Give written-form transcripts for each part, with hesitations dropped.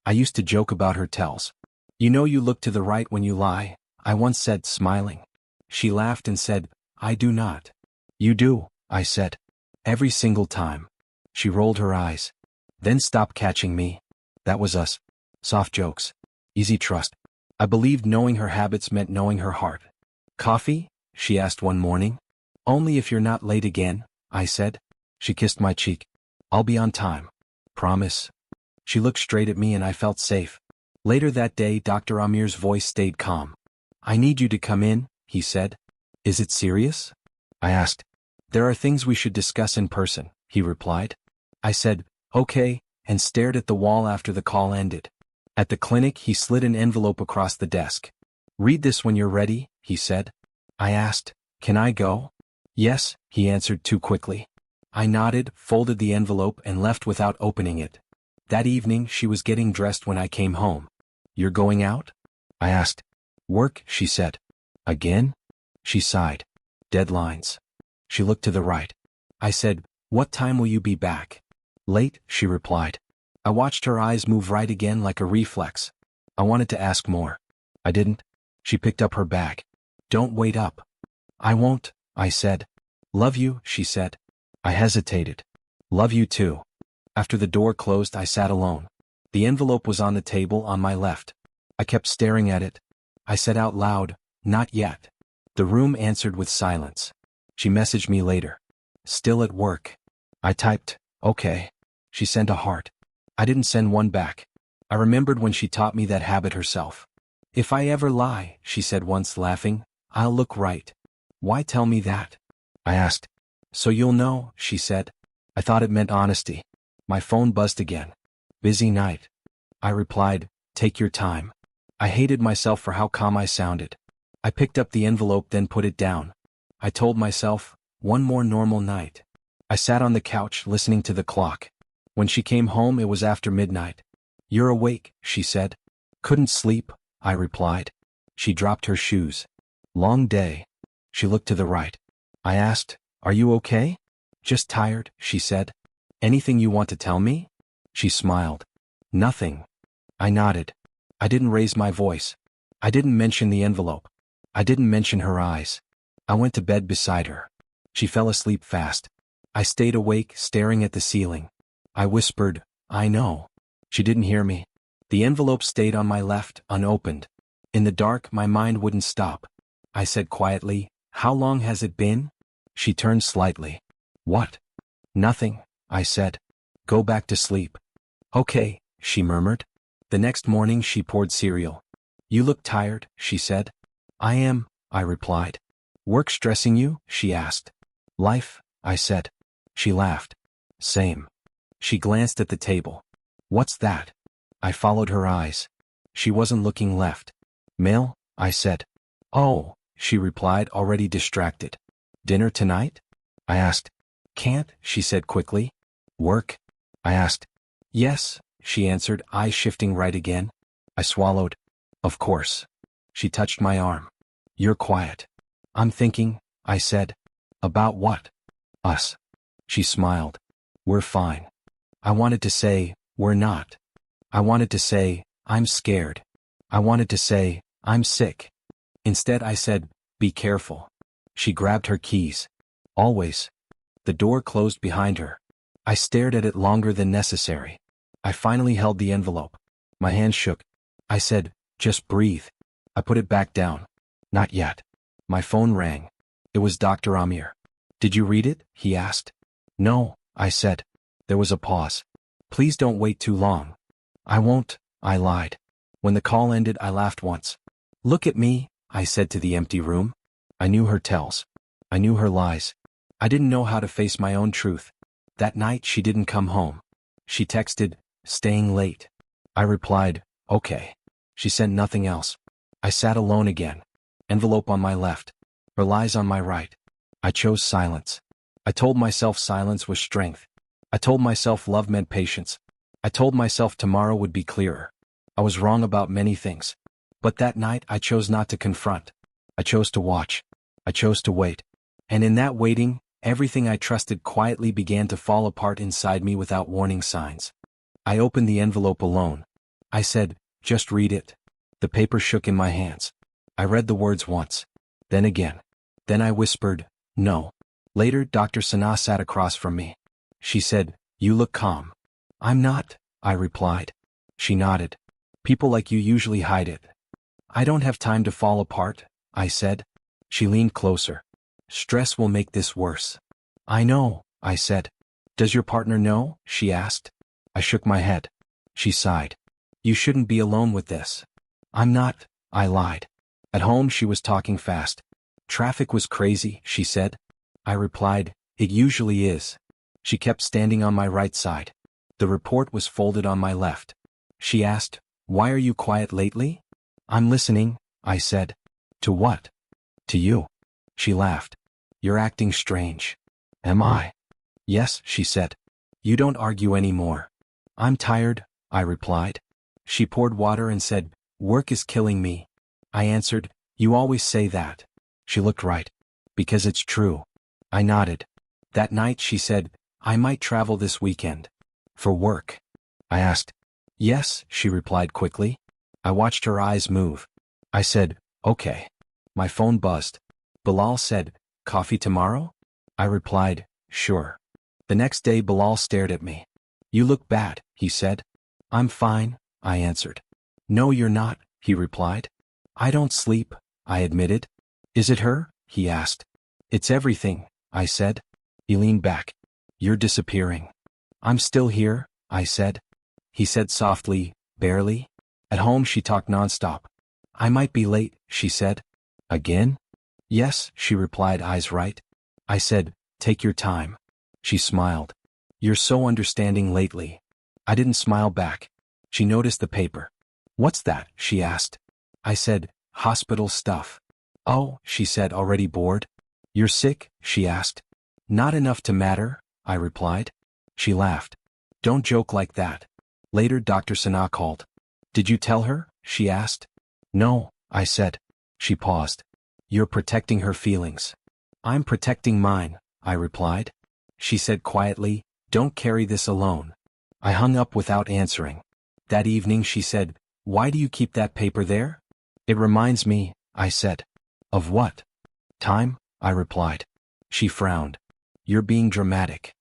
I used to joke about her tells. You know you look to the right when you lie, I once said, smiling. She laughed and said, I do not. You do, I said. Every single time. She rolled her eyes. Then stopped catching me. That was us. Soft jokes. Easy trust. I believed knowing her habits meant knowing her heart. Coffee? She asked one morning. Only if you're not late again, I said. She kissed my cheek. I'll be on time. Promise. She looked straight at me and I felt safe. Later that day, Dr. Amir's voice stayed calm. I need you to come in, he said. Is it serious? I asked. There are things we should discuss in person, he replied. I said, okay, and stared at the wall after the call ended. At the clinic, he slid an envelope across the desk. Read this when you're ready, he said. I asked, can I go? Yes, he answered too quickly. I nodded, folded the envelope, and left without opening it. That evening, she was getting dressed when I came home. You're going out? I asked. Work, she said. Again? She sighed. Deadlines. She looked to the right. I said, what time will you be back? Late, she replied. I watched her eyes move right again like a reflex. I wanted to ask more. I didn't. She picked up her bag. Don't wait up. I won't, I said. Love you, she said. I hesitated. Love you too. After the door closed, I sat alone. The envelope was on the table on my left. I kept staring at it. I said out loud, not yet. The room answered with silence. She messaged me later. Still at work. I typed, okay. She sent a heart. I didn't send one back. I remembered when she taught me that habit herself. If I ever lie, she said once, laughing, I'll look right. Why tell me that? I asked. So you'll know, she said. I thought it meant honesty. My phone buzzed again. Busy night. I replied, take your time. I hated myself for how calm I sounded. I picked up the envelope, then put it down. I told myself, one more normal night. I sat on the couch listening to the clock. When she came home, it was after midnight. You're awake, she said. Couldn't sleep, I replied. She dropped her shoes. Long day. She looked to the right. I asked, are you okay? Just tired, she said. Anything you want to tell me? She smiled. Nothing. I nodded. I didn't raise my voice. I didn't mention the envelope. I didn't mention her eyes. I went to bed beside her. She fell asleep fast. I stayed awake, staring at the ceiling. I whispered, I know. She didn't hear me. The envelope stayed on my left, unopened. In the dark, my mind wouldn't stop. I said quietly, how long has it been? She turned slightly. What? Nothing, I said. Go back to sleep. Okay, she murmured. The next morning she poured cereal. You look tired, she said. I am, I replied. Work stressing you? She asked. Life, I said. She laughed. Same. She glanced at the table. What's that? I followed her eyes. She wasn't looking left. Mail, I said. Oh, she replied, already distracted. Dinner tonight? I asked. Can't, she said quickly. Work? I asked. Yes, she answered, eyes shifting right again. I swallowed. Of course. She touched my arm. You're quiet. I'm thinking, I said. About what? Us. She smiled. We're fine. I wanted to say, we're not. I wanted to say, I'm scared. I wanted to say, I'm sick. Instead I said, be careful. She grabbed her keys. Always. The door closed behind her. I stared at it longer than necessary. I finally held the envelope. My hand shook. I said, just breathe. I put it back down. Not yet. My phone rang. It was Dr. Amir. Did you read it? He asked. No, I said. There was a pause. Please don't wait too long. I won't, I lied. When the call ended, I laughed once. Look at me, I said to the empty room. I knew her tells. I knew her lies. I didn't know how to face my own truth. That night she didn't come home. She texted, staying late. I replied, okay. She sent nothing else. I sat alone again. Envelope on my left. Her lies on my right. I chose silence. I told myself silence was strength. I told myself love meant patience. I told myself tomorrow would be clearer. I was wrong about many things. But that night I chose not to confront. I chose to watch. I chose to wait. And in that waiting, everything I trusted quietly began to fall apart inside me without warning signs. I opened the envelope alone. I said, just read it. The paper shook in my hands. I read the words once. Then again. Then I whispered, no. Later, Dr. Sana sat across from me. She said, you look calm. I'm not, I replied. She nodded. People like you usually hide it. I don't have time to fall apart, I said. She leaned closer. Stress will make this worse. I know, I said. Does your partner know? She asked. I shook my head. She sighed. You shouldn't be alone with this. I'm not, I lied. At home she was talking fast. Traffic was crazy, she said. I replied, it usually is. She kept standing on my right side. The report was folded on my left. She asked, why are you quiet lately? I'm listening, I said. To what? To you. She laughed. You're acting strange. Am I? Yes, she said. You don't argue anymore. I'm tired, I replied. She poured water and said, work is killing me. I answered, you always say that. She looked right. Because it's true. I nodded. That night she said, I might travel this weekend. For work. I asked. Yes, she replied quickly. I watched her eyes move. I said, okay. My phone buzzed. Bilal said, coffee tomorrow? I replied, sure. The next day Bilal stared at me. You look bad, he said. I'm fine, I answered. No, you're not, he replied. I don't sleep, I admitted. Is it her? He asked. It's everything, I said. He leaned back. You're disappearing. I'm still here, I said. He said softly, barely. At home she talked nonstop. I might be late, she said. Again? Yes, she replied, eyes right. I said, take your time. She smiled. You're so understanding lately. I didn't smile back. She noticed the paper. What's that? She asked. I said, hospital stuff. Oh, she said, already bored. You're sick? She asked. Not enough to matter, I replied. She laughed. Don't joke like that. Later Dr. Sana called. Did you tell her? She asked. No, I said. She paused. You're protecting her feelings. I'm protecting mine, I replied. She said quietly, don't carry this alone. I hung up without answering. That evening she said, why do you keep that paper there? It reminds me, I said. Of what? Time, I replied. She frowned. You're being dramatic.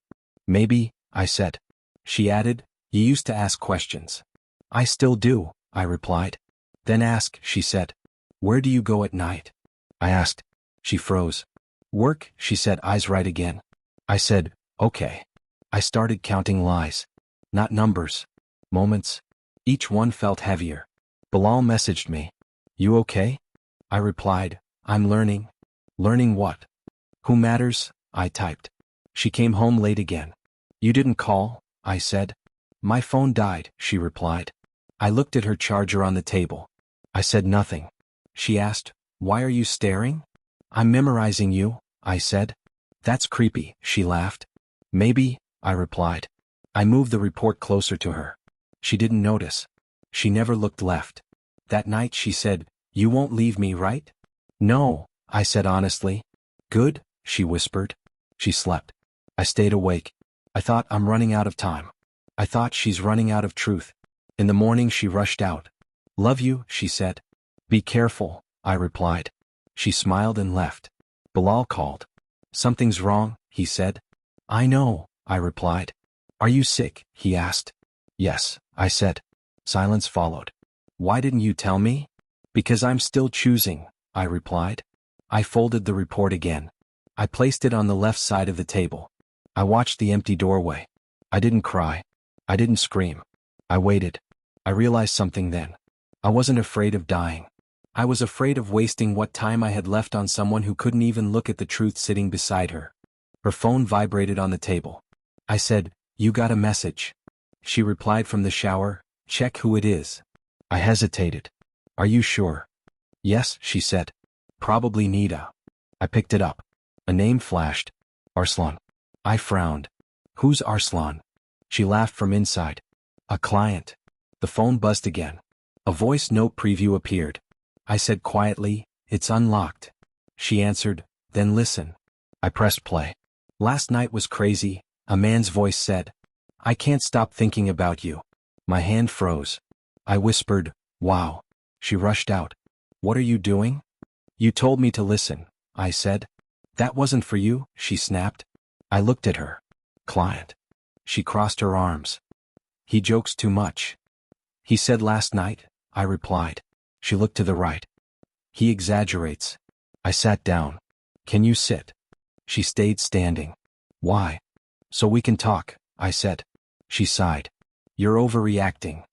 Maybe, I said. She added, you used to ask questions. I still do, I replied. Then ask, she said. Where do you go at night? I asked. She froze. Work, she said, eyes right again. I said, okay. I started counting lies. Not numbers. Moments. Each one felt heavier. Bilal messaged me. You okay? I replied, I'm learning. Learning what? Who matters? I typed. She came home late again. You didn't call, I said. My phone died, she replied. I looked at her charger on the table. I said nothing. She asked, why are you staring? I'm memorizing you, I said. That's creepy, she laughed. Maybe, I replied. I moved the report closer to her. She didn't notice. She never looked left. That night she said, you won't leave me, right? No, I said honestly. Good, she whispered. She slept. I stayed awake. I thought I'm running out of time. I thought she's running out of truth. In the morning she rushed out. Love you, she said. Be careful, I replied. She smiled and left. Bilal called. Something's wrong, he said. I know, I replied. Are you sick? He asked. Yes, I said. Silence followed. Why didn't you tell me? Because I'm still choosing, I replied. I folded the report again. I placed it on the left side of the table. I watched the empty doorway. I didn't cry. I didn't scream. I waited. I realized something then. I wasn't afraid of dying. I was afraid of wasting what time I had left on someone who couldn't even look at the truth sitting beside her. Her phone vibrated on the table. I said, you got a message. She replied from the shower, check who it is. I hesitated. Are you sure? Yes, she said. Probably Nida. I picked it up. A name flashed. Arslan. I frowned. Who's Arslan? She laughed from inside. A client. The phone buzzed again. A voice note preview appeared. I said quietly, it's unlocked. She answered, then listen. I pressed play. Last night was crazy, a man's voice said. I can't stop thinking about you. My hand froze. I whispered, wow. She rushed out. What are you doing? You told me to listen, I said. That wasn't for you, she snapped. I looked at her. Client. She crossed her arms. He jokes too much. He said last night, I replied. She looked to the right. He exaggerates. I sat down. Can you sit? She stayed standing. Why? So we can talk, I said. She sighed. You're overreacting.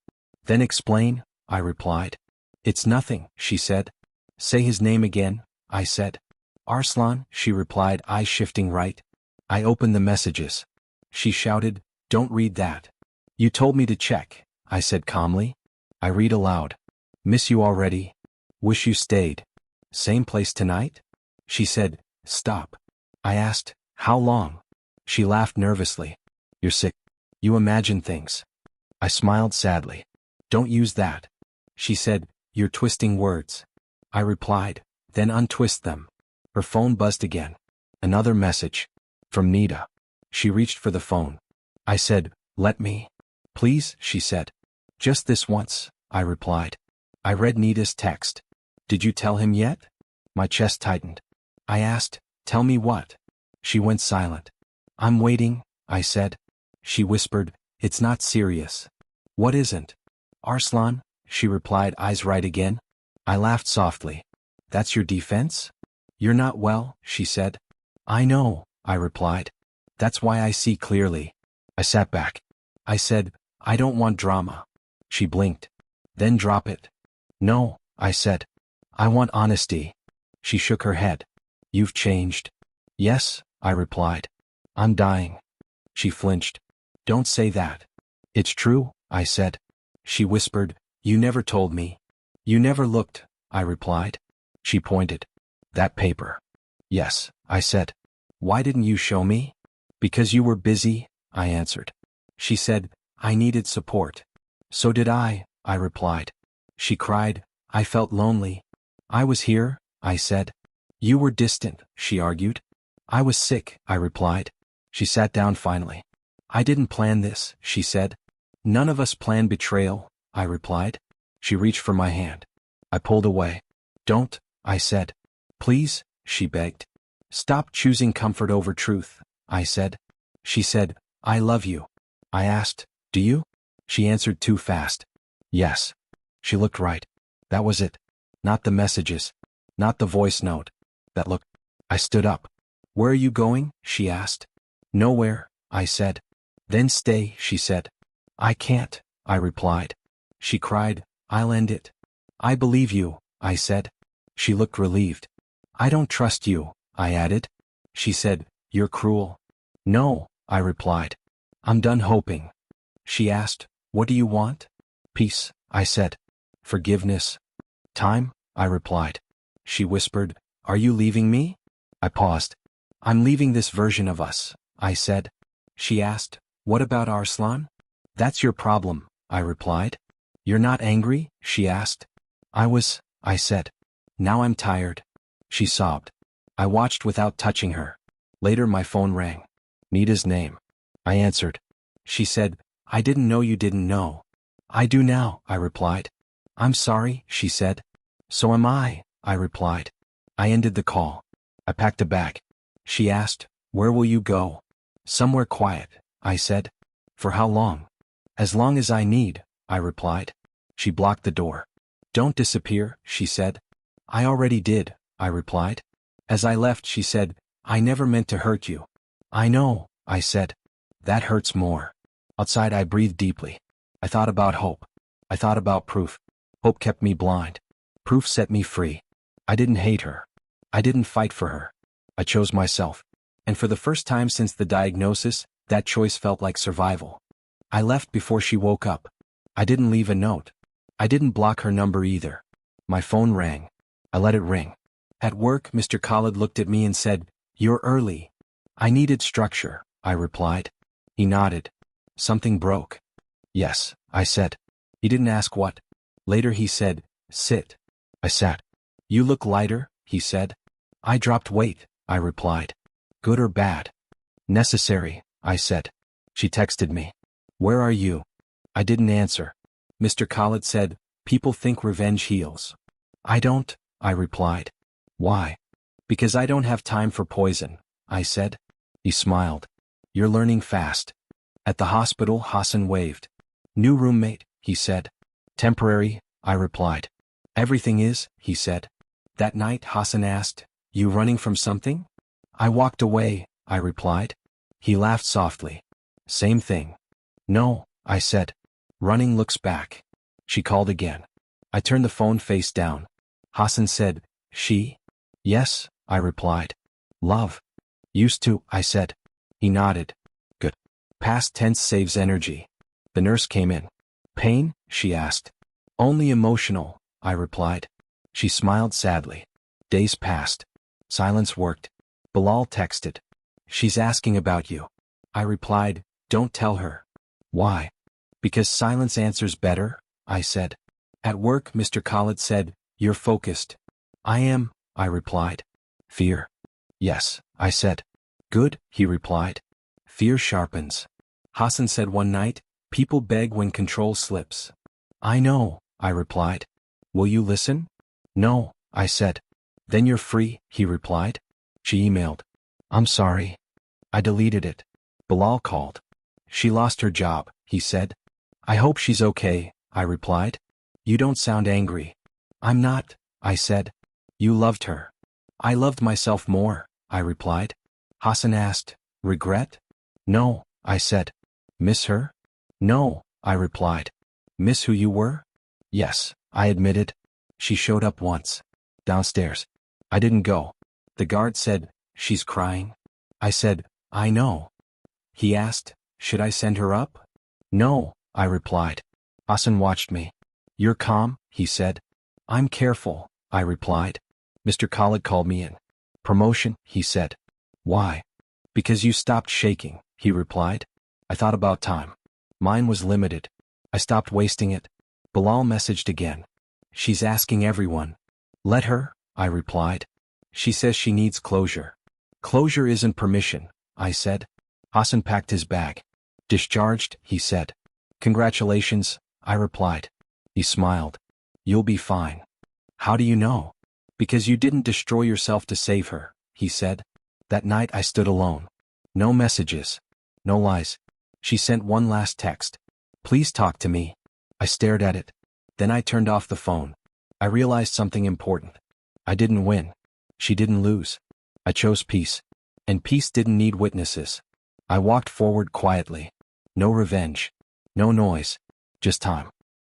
Then explain, I replied. It's nothing, she said. Say his name again, I said. Arslan, she replied, eyes shifting right. I opened the messages. She shouted, don't read that. You told me to check, I said calmly. I read aloud. Miss you already. Wish you stayed. Same place tonight? She said, stop. I asked, how long? She laughed nervously. You're sick. You imagine things. I smiled sadly. Don't use that. She said, you're twisting words. I replied, then untwist them. Her phone buzzed again. Another message. From Nita. She reached for the phone. I said, let me. Please, she said. Just this once, I replied. I read Nita's text. Did you tell him yet? My chest tightened. I asked, tell me what? She went silent. I'm waiting, I said. She whispered, it's not serious. What isn't? Arslan, she replied, eyes right again. I laughed softly. That's your defense? You're not well, she said. I know, I replied. That's why I see clearly. I sat back. I said, I don't want drama. She blinked. Then drop it. No, I said. I want honesty. She shook her head. You've changed. Yes, I replied. I'm dying. She flinched. Don't say that. It's true, I said. She whispered, you never told me. You never looked, I replied. She pointed. That paper. Yes, I said. Why didn't you show me? Because you were busy, I answered. She said, I needed support. So did I replied. She cried, I felt lonely. I was here, I said. You were distant, she argued. I was sick, I replied. She sat down finally. I didn't plan this, she said. None of us planned betrayal, I replied. She reached for my hand. I pulled away. Don't, I said. Please, she begged. Stop choosing comfort over truth, I said. She said, I love you. I asked, do you? She answered too fast. Yes. She looked right. That was it. Not the messages. Not the voice note. That look. I stood up. Where are you going? She asked. Nowhere, I said. Then stay, she said. I can't, I replied. She cried, I'll end it. I believe you, I said. She looked relieved. I don't trust you, I added. She said, you're cruel. No, I replied. I'm done hoping. She asked, what do you want? Peace, I said. Forgiveness. Time, I replied. She whispered, are you leaving me? I paused. I'm leaving this version of us, I said. She asked, what about Arslan? That's your problem, I replied. You're not angry? She asked. I said. Now I'm tired. She sobbed. I watched without touching her. Later my phone rang. Nita's name. I answered. She said, I didn't know you didn't know. I do now, I replied. I'm sorry, she said. So am I replied. I ended the call. I packed a bag. She asked, where will you go? Somewhere quiet, I said. For how long? As long as I need, I replied. She blocked the door. Don't disappear, she said. I already did, I replied. As I left, she said, I never meant to hurt you. I know, I said. That hurts more. Outside I breathed deeply. I thought about hope. I thought about proof. Hope kept me blind. Proof set me free. I didn't hate her. I didn't fight for her. I chose myself. And for the first time since the diagnosis, that choice felt like survival. I left before she woke up. I didn't leave a note. I didn't block her number either. My phone rang. I let it ring. At work, Mr. Khalid looked at me and said, you're early. I needed structure, I replied. He nodded. Something broke. Yes, I said. He didn't ask what. Later he said, sit. I sat. You look lighter, he said. I dropped weight, I replied. Good or bad? Necessary, I said. She texted me. Where are you? I didn't answer. Mr. Khalid said, people think revenge heals. I don't, I replied. Why? Because I don't have time for poison, I said. He smiled. You're learning fast. At the hospital, Hassan waved. New roommate, he said. Temporary, I replied. Everything is, he said. That night, Hassan asked, you running from something? I walked away, I replied. He laughed softly. Same thing. No, I said. Running looks back. She called again. I turned the phone face down. Hassan said, she? Yes, I replied. Love. Used to, I said. He nodded. Good. Past tense saves energy. The nurse came in. Pain? She asked. Only emotional, I replied. She smiled sadly. Days passed. Silence worked. Bilal texted. She's asking about you. I replied, don't tell her. Why? Because silence answers better, I said. At work, Mr. Khalid said, you're focused. I am, I replied. Fear. Yes, I said. Good, he replied. Fear sharpens. Hassan said one night, people beg when control slips. I know, I replied. Will you listen? No, I said. Then you're free, he replied. She emailed. I'm sorry. I deleted it. Bilal called. She lost her job, he said. I hope she's okay, I replied. You don't sound angry. I'm not, I said. You loved her. I loved myself more, I replied. Hassan asked, regret? No, I said. Miss her? No, I replied. Miss who you were? Yes, I admitted. She showed up once. Downstairs. I didn't go. The guard said, she's crying. I said, I know. He asked, should I send her up? No, I replied. Hassan watched me. You're calm, he said. I'm careful, I replied. Mr. Khalid called me in. Promotion, he said. Why? Because you stopped shaking, he replied. I thought about time. Mine was limited. I stopped wasting it. Bilal messaged again. She's asking everyone. Let her, I replied. She says she needs closure. Closure isn't permission, I said. Hassan packed his bag. Discharged, he said. Congratulations, I replied. He smiled. You'll be fine. How do you know? Because you didn't destroy yourself to save her, he said. That night I stood alone. No messages. No lies. She sent one last text. Please talk to me. I stared at it. Then I turned off the phone. I realized something important. I didn't win. She didn't lose. I chose peace. And peace didn't need witnesses. I walked forward quietly. No revenge. No noise. Just time.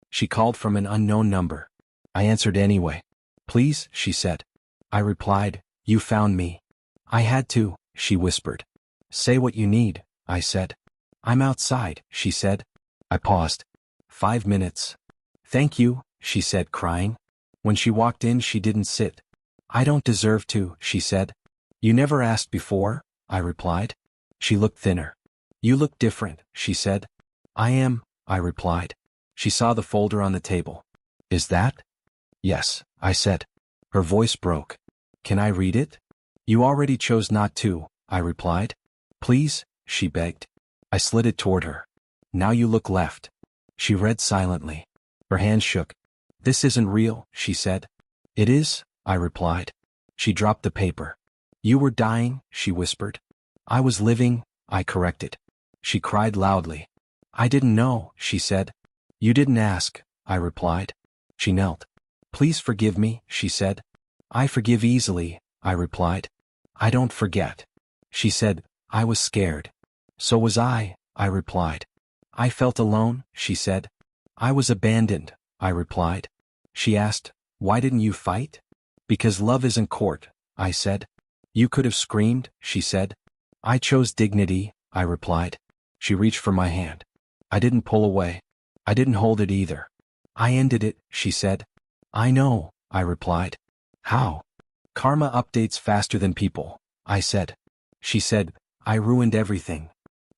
She called from an unknown number. I answered anyway. Please, she said. I replied, you found me. I had to, she whispered. Say what you need, I said. I'm outside, she said. I paused. 5 minutes. Thank you, she said, crying. When she walked in, she didn't sit. I don't deserve to, she said. You never asked before, I replied. She looked thinner. You look different, she said. I am, I replied. She saw the folder on the table. Is that? Yes, I said. Her voice broke. Can I read it? You already chose not to, I replied. Please, she begged. I slid it toward her. Now you look left. She read silently. Her hand shook. This isn't real, she said. It is, I replied. She dropped the paper. You were dying, she whispered. I was living, I corrected. She cried loudly. I didn't know, she said. You didn't ask, I replied. She knelt. Please forgive me, she said. I forgive easily, I replied. I don't forget. She said, I was scared. So was I replied. I felt alone, she said. I was abandoned, I replied. She asked, why didn't you fight? Because love isn't court, I said. You could have screamed, she said. I chose dignity, I replied. She reached for my hand. I didn't pull away. I didn't hold it either. I ended it, she said. I know, I replied. How? Karma updates faster than people, I said. She said, I ruined everything.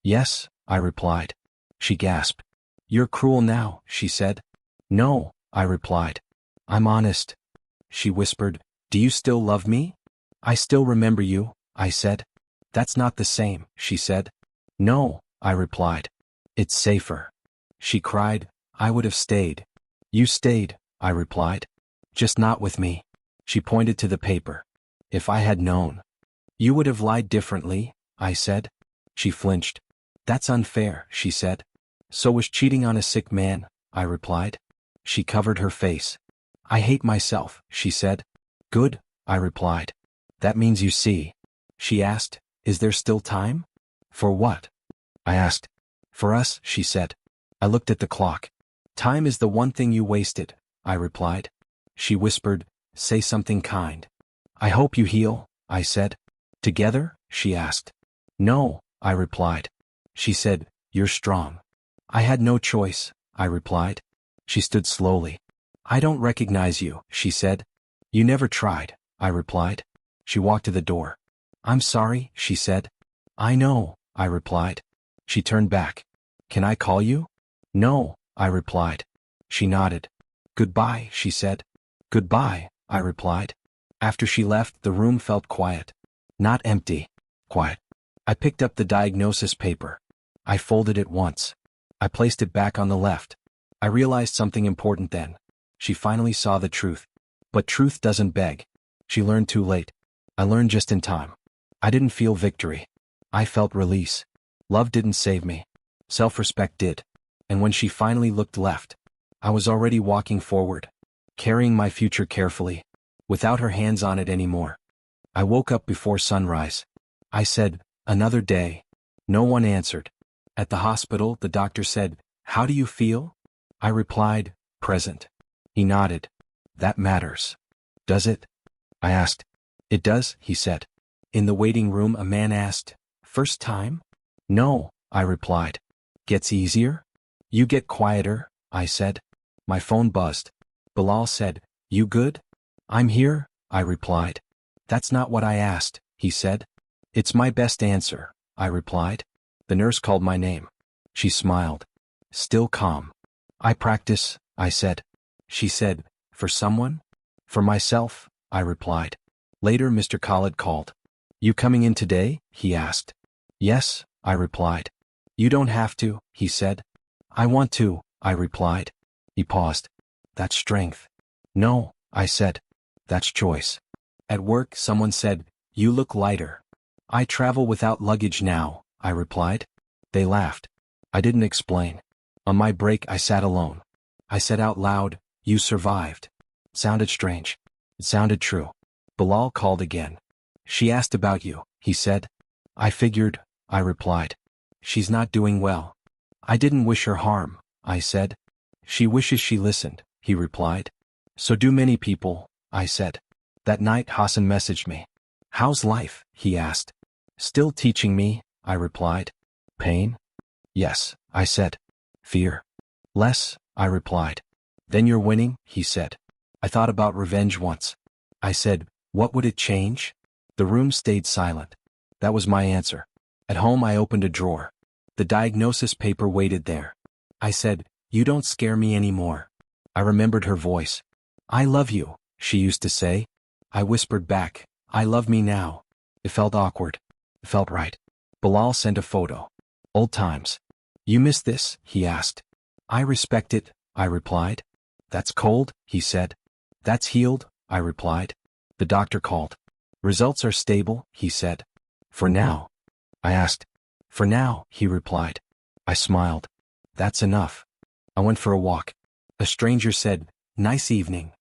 Yes, I replied. She gasped. You're cruel now, she said. No, I replied. I'm honest. She whispered, do you still love me? I still remember you, I said. That's not the same, she said. No, I replied. It's safer. She cried, I would have stayed. You stayed, I replied. Just not with me. She pointed to the paper. If I had known. You would have lied differently, I said. She flinched. That's unfair, she said. So was cheating on a sick man, I replied. She covered her face. I hate myself, she said. Good, I replied. That means you see. She asked, is there still time? For what? I asked. For us, she said. I looked at the clock. Time is the one thing you wasted, I replied. She whispered, say something kind. I hope you heal, I said. Together? She asked. No, I replied. She said, you're strong. I had no choice, I replied. She stood slowly. I don't recognize you, she said. You never tried, I replied. She walked to the door. I'm sorry, she said. I know, I replied. She turned back. Can I call you? No, I replied. She nodded. Goodbye, she said. Goodbye, I replied. After she left, the room felt quiet. Not empty. Quiet. I picked up the diagnosis paper. I folded it once. I placed it back on the left. I realized something important then. She finally saw the truth. But truth doesn't beg. She learned too late. I learned just in time. I didn't feel victory. I felt release. Love didn't save me. Self-respect did. And when she finally looked left, I was already walking forward, carrying my future carefully, without her hands on it anymore. I woke up before sunrise. I said, another day. No one answered. At the hospital, the doctor said, how do you feel? I replied, present. He nodded. That matters. Does it? I asked. It does, he said. In the waiting room, a man asked, first time? No, I replied. Gets easier? You get quieter, I said. My phone buzzed. Bilal said, you good? I'm here, I replied. That's not what I asked, he said. It's my best answer, I replied. The nurse called my name. She smiled. Still calm. I practice, I said. She said, for someone? For myself, I replied. Later Mr. Khalid called. You coming in today? He asked. Yes, I replied. You don't have to, he said. I want to, I replied. He paused. That's strength. No, I said. That's choice. At work, someone said, you look lighter. I travel without luggage now, I replied. They laughed. I didn't explain. On my break, I sat alone. I said out loud, you survived. It sounded strange. It sounded true. Bilal called again. She asked about you, he said. I figured, I replied. She's not doing well. I didn't wish her harm, I said. She wishes she listened, he replied. So do many people, I said. That night Hassan messaged me. How's life? He asked. Still teaching me, I replied. Pain? Yes, I said. Fear? Less, I replied. Then you're winning, he said. I thought about revenge once. I said, what would it change? The room stayed silent. That was my answer. At home I opened a drawer. The diagnosis paper waited there. I said, you don't scare me anymore. I remembered her voice. I love you, she used to say. I whispered back, I love me now. It felt awkward. It felt right. Bilal sent a photo. Old times. You miss this? He asked. I respect it, I replied. That's cold, he said. That's healed, I replied. The doctor called. Results are stable, he said. For now. I asked. For now, he replied. I smiled. That's enough. I went for a walk. A stranger said, nice evening.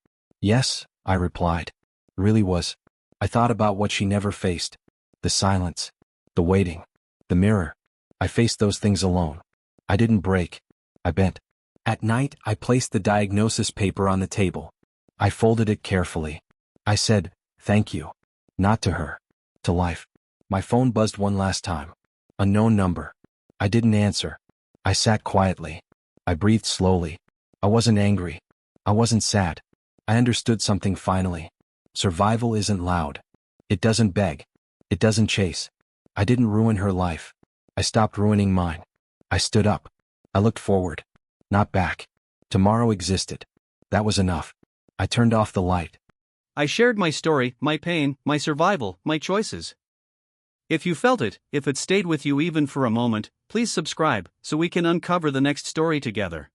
Yes, I replied. Really was. I thought about what she never faced. The silence. The waiting. The mirror. I faced those things alone. I didn't break. I bent. At night, I placed the diagnosis paper on the table. I folded it carefully. I said, thank you. Not to her. To life. My phone buzzed one last time. Unknown number. I didn't answer. I sat quietly. I breathed slowly. I wasn't angry. I wasn't sad. I understood something finally. Survival isn't loud. It doesn't beg. It doesn't chase. I didn't ruin her life. I stopped ruining mine. I stood up. I looked forward. Not back. Tomorrow existed. That was enough. I turned off the light. I shared my story, my pain, my survival, my choices. If you felt it, if it stayed with you even for a moment, please subscribe so we can uncover the next story together.